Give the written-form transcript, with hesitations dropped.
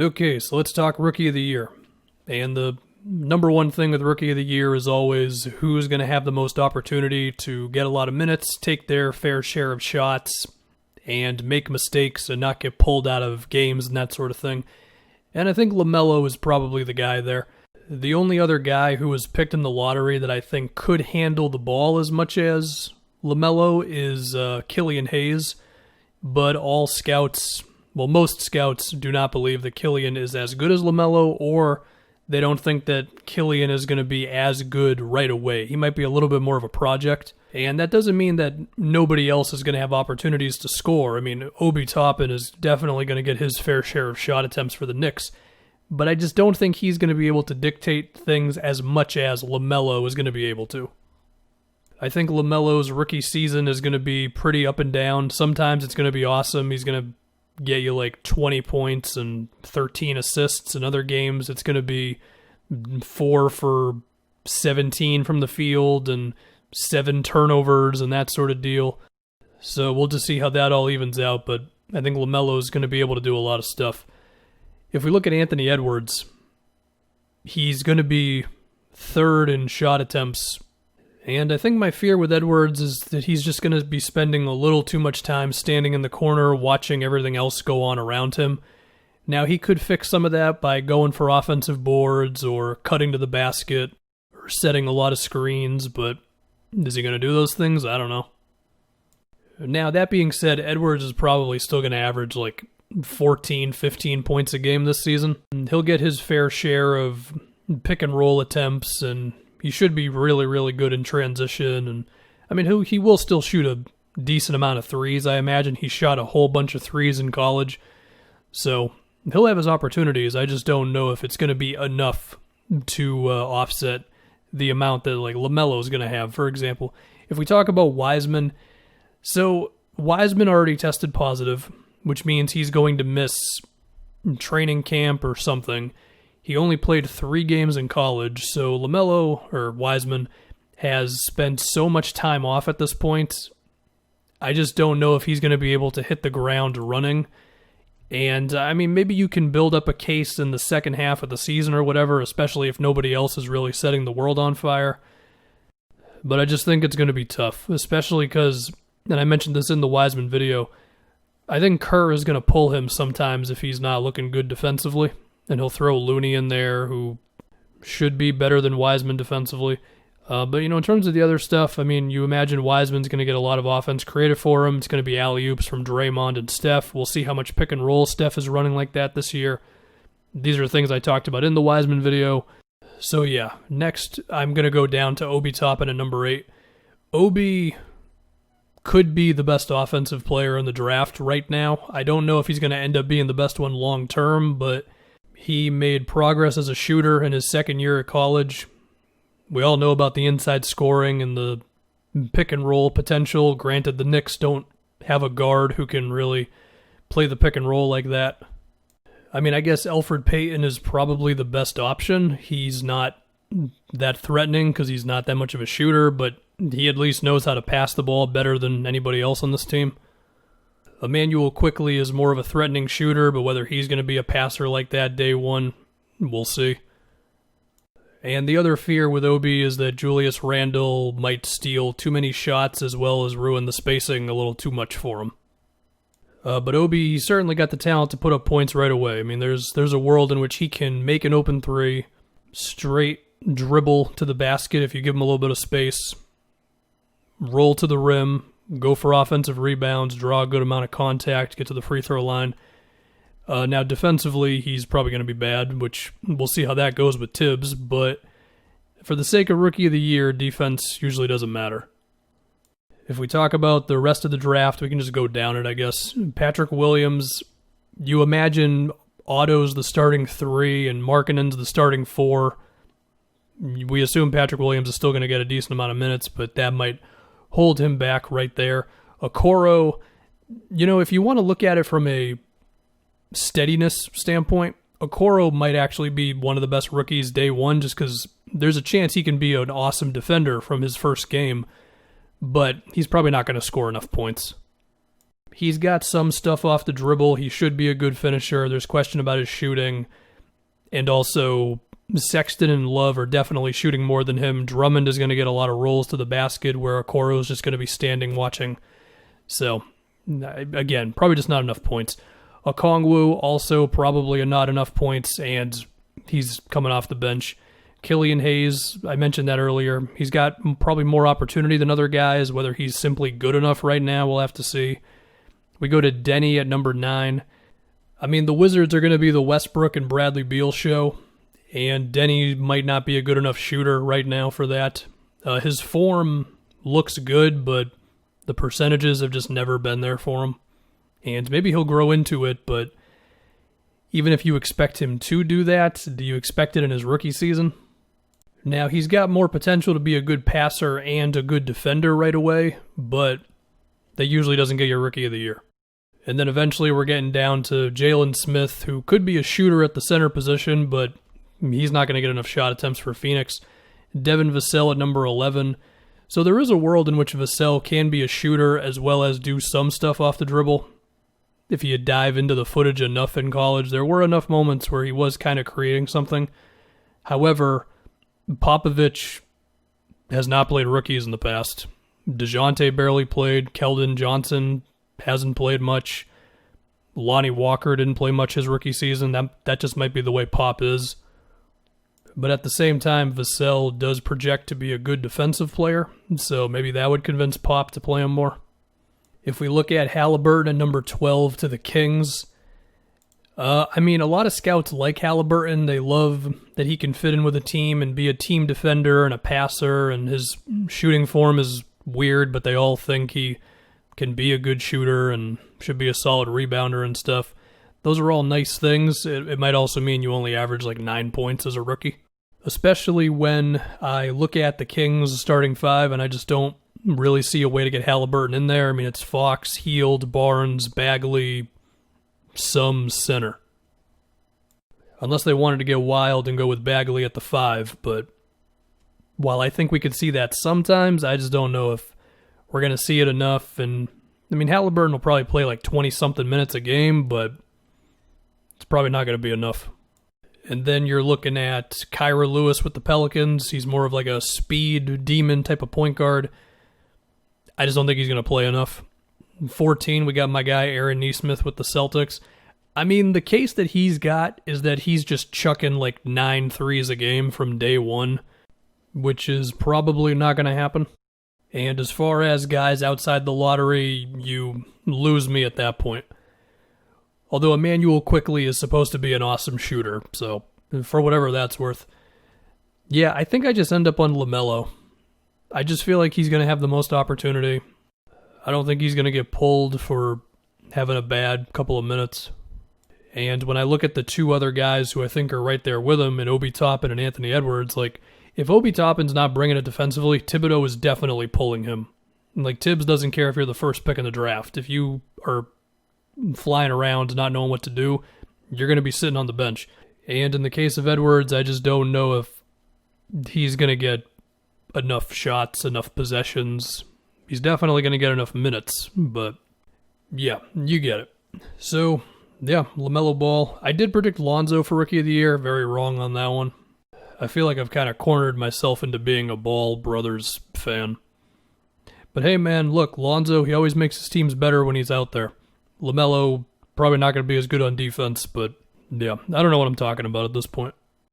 Okay, so let's talk Rookie of the Year. And the number one thing with Rookie of the Year is always who's going to have the most opportunity to get a lot of minutes, take their fair share of shots, and make mistakes and not get pulled out of games and that sort of thing. And I think LaMelo is probably the guy there. The only other guy who was picked in the lottery that I think could handle the ball as much as LaMelo is Killian Hayes, but all scouts, well, most scouts do not believe that Killian is as good as LaMelo, or they don't think that Killian is going to be as good right away. He might be a little bit more of a project, and that doesn't mean that nobody else is going to have opportunities to score. I mean, Obi Toppin is definitely going to get his fair share of shot attempts for the Knicks, but I just don't think he's going to be able to dictate things as much as LaMelo is going to be able to. I think LaMelo's rookie season is going to be pretty up and down. Sometimes it's going to be awesome. He's going to get you like 20 points and 13 assists. In other games, it's going to be 4 for 17 from the field and 7 turnovers and that sort of deal. So we'll just see how that all evens out, but I think LaMelo is going to be able to do a lot of stuff. If we look at Anthony Edwards, he's going to be third in shot attempts. And I think my fear with Edwards is that he's just going to be spending a little too much time standing in the corner watching everything else go on around him. Now, he could fix some of that by going for offensive boards or cutting to the basket or setting a lot of screens, but is he going to do those things? I don't know. Now, that being said, Edwards is probably still going to average like 14, 15 points a game this season. And he'll get his fair share of pick and roll attempts, and he should be really, really good in transition. And I mean, he will still shoot a decent amount of threes. I imagine he shot a whole bunch of threes in college. So he'll have his opportunities. I just don't know if it's going to be enough to offset the amount that like LaMelo is going to have. For example, if we talk about Wiseman, so Wiseman already tested positive, which means he's going to miss training camp or something. He only played 3 games in college, so LaMelo, or Wiseman, has spent so much time off at this point. I just don't know if he's going to be able to hit the ground running. And, I mean, maybe you can build up a case in the second half of the season or whatever, especially if nobody else is really setting the world on fire. But I just think it's going to be tough, especially because, and I mentioned this in the Wiseman video, I think Kerr is going to pull him sometimes if he's not looking good defensively. And he'll throw Looney in there, who should be better than Wiseman defensively. But, you know, in terms of the other stuff, I mean, you imagine Wiseman's going to get a lot of offense created for him. It's going to be alley-oops from Draymond and Steph. We'll see how much pick and roll Steph is running like that this year. These are things I talked about in the Wiseman video. So, yeah, next I'm going to go down to Obi Toppin at number 8. Obi could be the best offensive player in the draft right now. I don't know if he's going to end up being the best one long-term, but he made progress as a shooter in his second year at college. We all know about the inside scoring and the pick and roll potential. Granted, the Knicks don't have a guard who can really play the pick and roll like that. I mean, I guess Elfrid Payton is probably the best option. He's not that threatening because he's not that much of a shooter, but he at least knows how to pass the ball better than anybody else on this team. Emmanuel Quickley is more of a threatening shooter, but whether he's going to be a passer like that day one, we'll see. And the other fear with Obi is that Julius Randle might steal too many shots as well as ruin the spacing a little too much for him. But Obi certainly got the talent to put up points right away. I mean, there's a world in which he can make an open three, straight dribble to the basket if you give him a little bit of space, roll to the rim, go for offensive rebounds, draw a good amount of contact, get to the free throw line. Now, defensively, he's probably going to be bad, which we'll see how that goes with Tibbs, but for the sake of Rookie of the Year, defense usually doesn't matter. If we talk about the rest of the draft, we can just go down it, I guess. Patrick Williams, you imagine Otto's the starting 3 and Markkanen's the starting 4. We assume Patrick Williams is still going to get a decent amount of minutes, but that might hold him back right there. Okoro, you know, if you want to look at it from a steadiness standpoint, Okoro might actually be one of the best rookies day one just because there's a chance he can be an awesome defender from his first game, but he's probably not going to score enough points. He's got some stuff off the dribble. He should be a good finisher. There's question about his shooting. And also, Sexton and Love are definitely shooting more than him. Drummond is going to get a lot of rolls to the basket where Okoro is just going to be standing watching. So, again, probably just not enough points. Okongwu, also probably not enough points, and he's coming off the bench. Killian Hayes, I mentioned that earlier. He's got probably more opportunity than other guys. Whether he's simply good enough right now, we'll have to see. We go to Denny at number 9. I mean, the Wizards are going to be the Westbrook and Bradley Beal show, and Denny might not be a good enough shooter right now for that. His form looks good, but the percentages have just never been there for him. And maybe he'll grow into it, but even if you expect him to do that, do you expect it in his rookie season? Now, he's got more potential to be a good passer and a good defender right away, but that usually doesn't get your Rookie of the Year. And then eventually we're getting down to Jalen Smith, who could be a shooter at the center position, but he's not going to get enough shot attempts for Phoenix. Devin Vasel at number 11. So there is a world in which Vasel can be a shooter as well as do some stuff off the dribble. If you dive into the footage enough in college, there were enough moments where he was kind of creating something. However, Popovich has not played rookies in the past. DeJounte barely played. Keldon Johnson hasn't played much. Lonnie Walker didn't play much his rookie season. That just might be the way Pop is. But at the same time, Vasel does project to be a good defensive player, so maybe that would convince Pop to play him more. If we look at Halliburton at number 12 to the Kings, I mean, a lot of scouts like Halliburton. They love that he can fit in with a team and be a team defender and a passer, and his shooting form is weird, but they all think he can be a good shooter and should be a solid rebounder and stuff. Those are all nice things. It might also mean you only average like 9 points as a rookie, especially when I look at the Kings starting 5 and I just don't really see a way to get Halliburton in there. I mean, it's Fox, Hield, Barnes, Bagley, some center. Unless they wanted to get wild and go with Bagley at the 5, but while I think we could see that sometimes, I just don't know if we're going to see it enough. And I mean, Halliburton will probably play like 20-something minutes a game, but it's probably not going to be enough. And then you're looking at Kyra Lewis with the Pelicans. He's more of like a speed demon type of point guard. I just don't think he's going to play enough. 14, we got my guy Aaron Nee Smith with the Celtics. I mean, the case that he's got is that he's just chucking like 9 threes a game from day one, which is probably not going to happen. And as far as guys outside the lottery, you lose me at that point. Although Emmanuel Quickley is supposed to be an awesome shooter, so for whatever that's worth. Yeah, I think I just end up on LaMelo. I just feel like he's going to have the most opportunity. I don't think he's going to get pulled for having a bad couple of minutes. And when I look at the 2 other guys who I think are right there with him, in Obi Toppin and Anthony Edwards, like, if Obi Toppin's not bringing it defensively, Thibodeau is definitely pulling him. Like, Tibbs doesn't care if you're the first pick in the draft. If you are flying around not knowing what to do, you're going to be sitting on the bench. And in the case of Edwards, I just don't know if he's going to get enough shots, enough possessions. He's definitely going to get enough minutes, but yeah, you get it. So, yeah, LaMelo Ball. I did predict Lonzo for Rookie of the Year. Very wrong on that one. I feel like I've kind of cornered myself into being a Ball brothers fan. But hey, man, look, Lonzo, he always makes his teams better when he's out there. LaMelo, probably not going to be as good on defense, but yeah, I don't know what I'm talking about at this point.